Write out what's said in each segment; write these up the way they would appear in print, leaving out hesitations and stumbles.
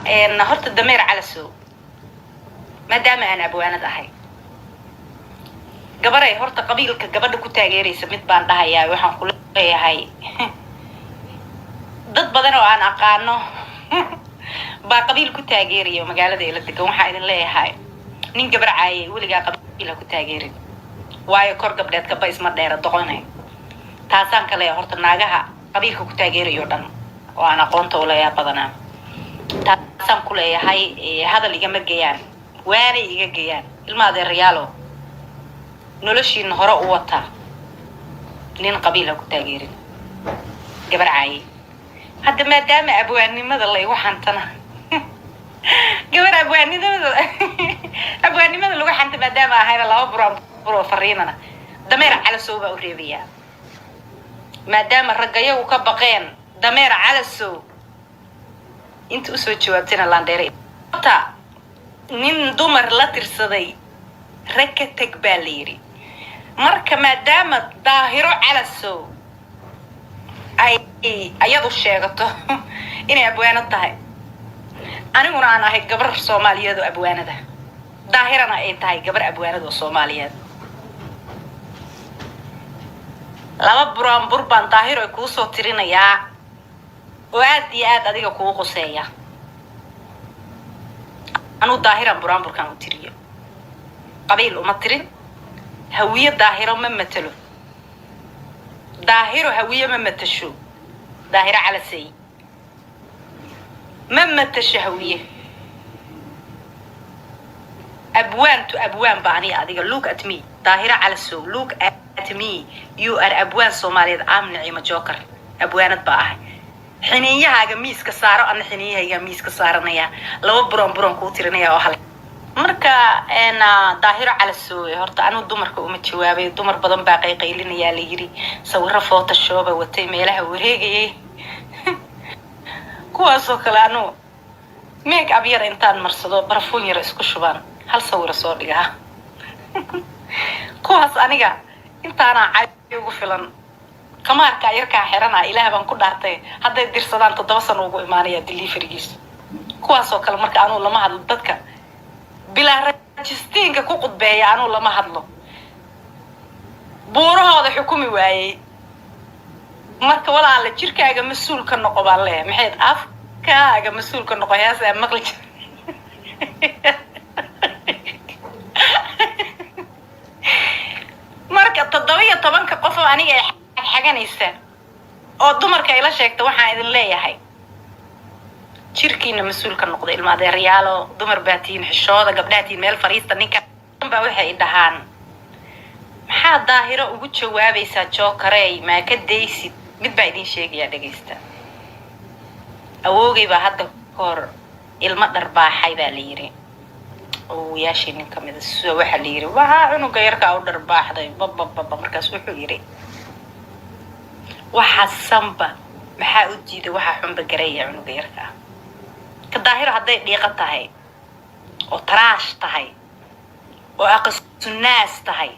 إن هرت الدمير على السوق ما دام أنا أبوانا دهي قبري هرت قبيل كقبل كنت أجري سميت بان دهي يا وحن كل هاي ضد بدن وأنا أقانو بقبيل كنت أجري ومقالة ذي لتكون حايد اللي هاي نين قبر عاي ولقى قبيل كنت أجري واي كور قبلت كبايس مدير الدقونة تاسان كلا هرت الناجها قبيل كنت أجري يودن وأنا قنت ولا يا بدنا تاسان كله هاي هذا اللي جنب جيان واري جيان الماضي الريالو نلشي النهار قوتها نين قبيلة كتاجيرين جبر عاي هذا ما دام أبواني ماذا الله يوحنتنا جبر أبواني ده أبواني ماذا اللي وحنت ما دام هاي الله برو فرينا دمير على سوق أوريبيا ما دام الرجاية وكبقين دمير على السوق انت usoo jawaabtana laandheere ta nin dumar la tirsaday rag ka tag baa la yiri marka maadaama daahiro cala soo ay ayadu sheegato inay abwaano tahay aniguna aan ahay gabar Soomaaliyeed oo abwaanada daahirana ay tahay gabar abwaanada oo Soomaaliyeed laba buraanbur baan daahiro ay ku soo tirinayaa وعاد ياد أديك كوكو سيا أنا ظاهرة برامبر كانوا تريو قبيل ومطرين هوية ظاهرة ما مثله ظاهرة هوية ما مثشو ظاهرة على سي ما مثش هوية أبوان تو أبوان بعني أديك look at me ظاهرة على السوق look at me you are أبوان صومالية عام نعيمة جوكر أبوانت بقى حنيها جميس كسارة أنا حنيها جميس كسارة نيا لو برون كوتيرنيا وحلا مركا أنا ظاهرة على السوق هرت أنا الدمر كومت شوابي الدمر بدن باقي قيلين يا ليري صور فوت الشوبة والتيمة لها وريجي كواسو كلانو ميك أبير إنتان مرصدو برفون يرسكو شبان هل صور صوريها كواس أنيجا إنتانا عايو فلان كمان كايركا حيرنا إله بان كدارتي هذا الدرسان تدوسن وجو إيمانية دليفريجيس كواسو كل مرة أنا ولا ما هذا ضدك بلا رجستين كقط بيا أنا ولا ما هذا بورو هذا حكومي واي مرة ولا على شركة أجا مسؤول كنقب عليه محيط كا أجا مسؤول كنقب يا سام مقلج مرة التضوية طبعا كقفة أني حاجة نيسان أو دمر كإلا شيكت وحنا إذن ليه هاي شركينا مسؤول كالنقضي الماضي ريالو دمر باتين حشوضة قبلاتين ميل فريستا نيكا باوحي إدهان محاد ظاهرة وقود شوابي ساتشو كاري ما كديسي مد بايدين شيك يا دقيستا أوغي باهد كور المقدر باحي باليري وياشي نيكا ميدا سوى وحا ليري وها عنو قيركا أو درباح داي بابا مركز وحو يري waxa samba maxaa u diiday waxa xunba gareeya cunuga yarka ka daahir haday dhiiqa tahay oo taraash tahay oo aqsunaas tahay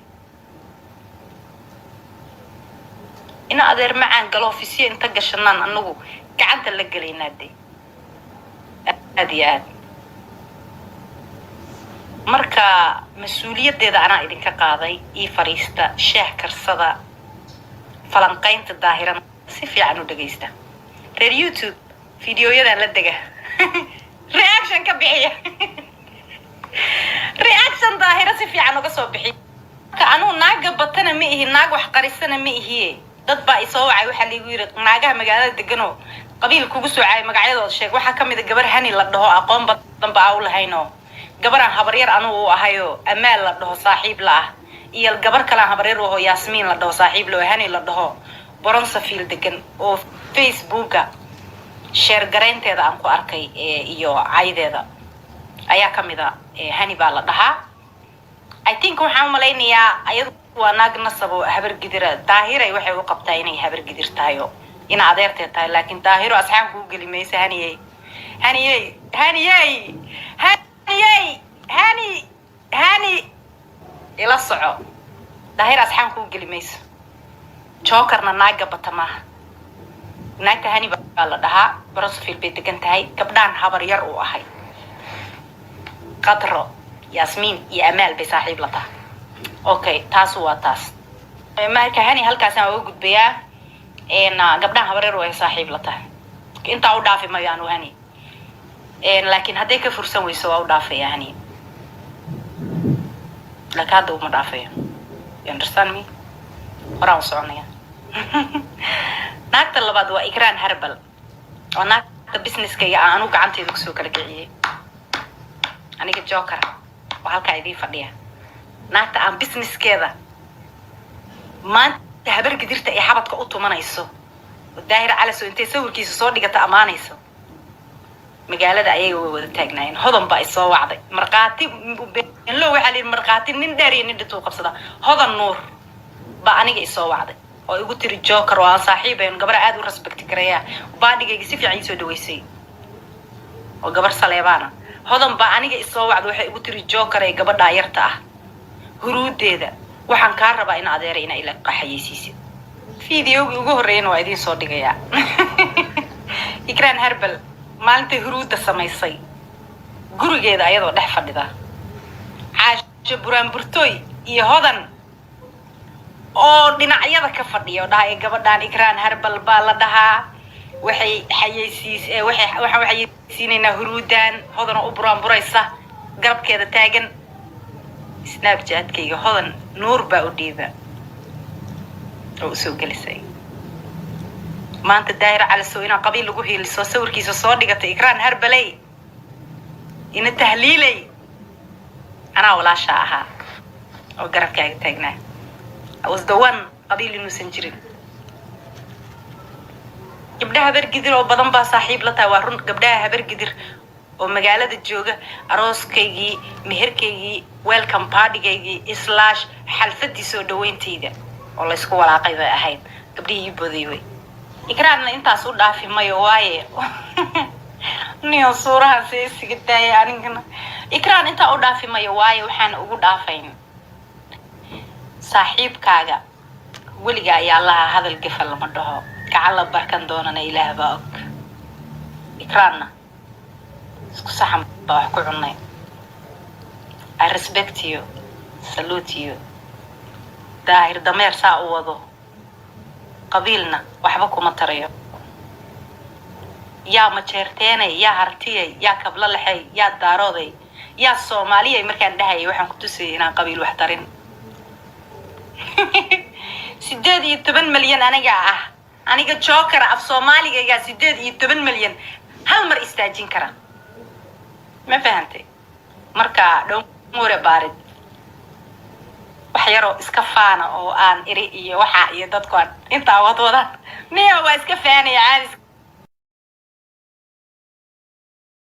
ina adeer macaan galo ofisiye inta gashanaan anagu gacanta la galeenaaday aad marka mas'uuliyadeeda ana idinka qaaday ii fariista sheekh karsada فلانقين الظاهرة سيفي عنو دقيستا رير يوتيوب فيديو يدان لدقه رياكشن كبيعية رياكشن ظاهرة سيفي عنو قصو بحي كأنو ناقة بطنة مئهي ناقة وحقارسانة مئهي dad baa isoo wacay waxa la yiri naagaha magaalada degano qabiil kugu soo caay magacyadooda sheeg waxa kamid ah gabar hani la dhaho aqoon badan baa u lahayno gabaran habar yar anu u ahayo amaal la dhaho saaxiib la ah iyo gabar kale habar yar oo Yaasmiin la dhaho saaxiib loo hani la dhaho Bronsafield degan oo Facebooka share gareynteeda aan ku arkay iyo caydeeda ayaa kamid ah hani baa la dhahaa I think waxaan malaynayaa ayadu waa naag nasabo habar gidira daahir ay waxay u qabtaa inay habar gidir tahayo ina adeertay tahay laakiin daahiro asxaabku u gali meeysa hani ila soco daahir asxaabku u gali meeysa jokerna naaga batama naagta hani baa la dhahaa Brosfield bay degan tahay gabdhaan habar yar u ahay qadro yasmiin iyo amaal bay saaxiib la tahay okay taas waa taas marka hani halkaasaan uga gudbayaa gabdhaan habar yar way saaxiib la tahay inta u dhaafi mayaan hani laakiin hadday ka fursan weyso waa u dhaafaya hani laakiin hadda uma dhaafayo you understand me horaan soconaya naagta labaad waa Ikraan Harbal oo naagta businesskayga aanu gacanteeda kusoo kala kiciyay aniga joker waa halkaa idin fadhiya naagta aan businesskeeda maanta habar gidirta ay xabadka u tumanayso daahir cali soo intay sawirkiisa soo dhigata amaanayso magaalada ayaga way wada taagnaayeen hodan baa soo wacday marqaati in loo waxa leeyahay marqaati nin dheer iyo nin dhito qabsada hodan nuur baa aniga soo wacday oo igu tiri joker waa saaxiibeen gabar aad u respect gareeya baadhigayga si fiican soo dhaweysay oo gabar Saleebana hodan baa aniga soo wacday waxay igu tiri joker ay gabadha yarta ah huruudeeda waxaan ka rabaa in adeeray ina ila qaxaysiisid fiidiyowga ugu horeeyna waa idin soo dhigaya Ikraan Harbal maalinta huruuda samaysay gurigeeda ayadoo dhex fadhida caasho buraanburtooy iyo hodan oo dhinacyada ka fadhiyo dhahay gabadhaan Ikraan Harbal baa la dhahaa waxay xayeysiinayna huruudan hodan oo buraanburaysa garabkeeda taagan snapchat-kayga hodan nuur baa u dhiiba oo soo gelisay maanta daahir cali soo ina qabiil lagu hiiliso sawirkiisa soo dhigatay Ikraan Harbalay ina tahliilay ana walaasha ahaa oo garabkaaga taagnaa I was the one qabiil inuusan jirin gabdhaha habar gidir oo badan baa saaxiib la tahay waa run gabdhaha habar gidir oo magaalada jooga arooskaygii meherkaygii welcome party-gaygii / xalfadii soo dhaweentayda oo la isku walaaqay bay ahayd gabdhihii boday way Ikraanna intaas u dhaafi mayo waaye niyo suuraha seesiga taay anigana Ikraan inta u dhaafi mayo waaye waxaan ugu dhaafayn saaxiibkaaga weliga ayaa laha hadal gafal lama dhaho kacala barkan doonana ilaah baa og Ikraanna isku saxan baa wax ku cunay I respect you salute you daahir dameer saa u wado qabiilna waxba kuma tarayo yaa ma jeerteenay yaa hartiyay yaa kabla laxay yaa daarooday yaa Soomaaliyeey markaan dhahay waxaan ku tusay inaan qabiil wax tarin 18 milyan aniga joker af Soomaaliga 18 milyan hal mar istaajin kara ma fahantay marka dhow moore baarid wax yaro iska faana oo aan iri iyo waxa iyo dadku inta wadwada niyo waa iska faanay caadis